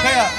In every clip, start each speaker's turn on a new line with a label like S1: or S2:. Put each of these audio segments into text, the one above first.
S1: Kaya.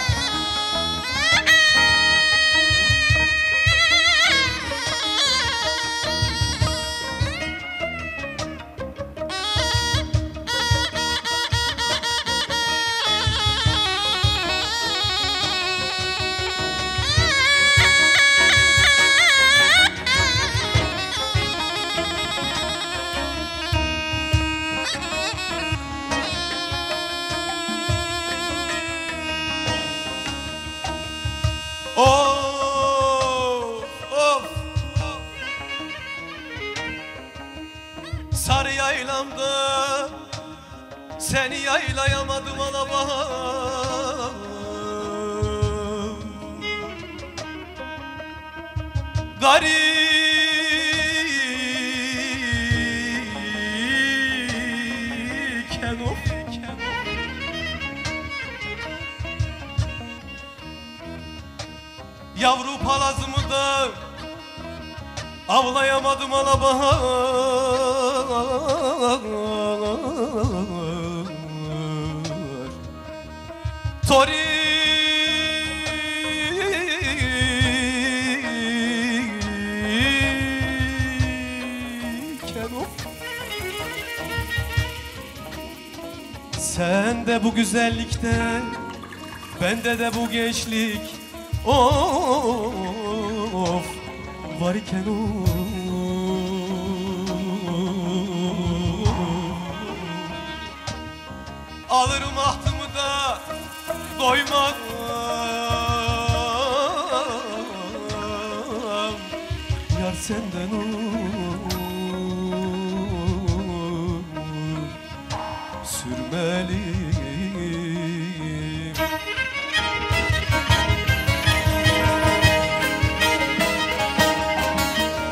S1: Of of sarı yaylamda seni yaylayamadım alabam. Garipken of yavru palazımı da avlayamadım alabahar. Toriken of sen de bu güzellikte, bende de bu gençlik. Of var iken alırım ahtımı da doymam. Yar senden sürmeli.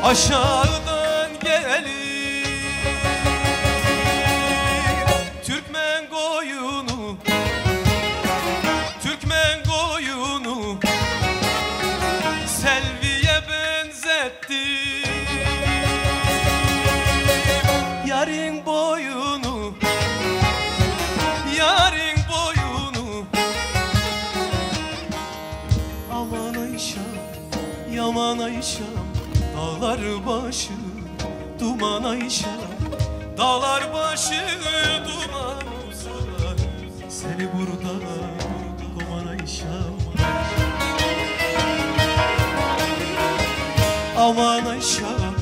S1: Aşağıdan gelir Türkmen koyunu, Türkmen koyunu Selvi'ye benzetti. Yarın boyunu, yarın boyunu. Aman Ayşem, yaman Ayşem, dağlar başı duman Ayşem, dağlar başı duman olsa seni burada kovan Ayşem. Aman Ayşem,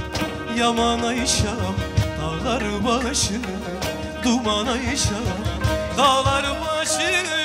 S1: yaman Ayşem, dağlar başı duman Ayşem, dağlar başı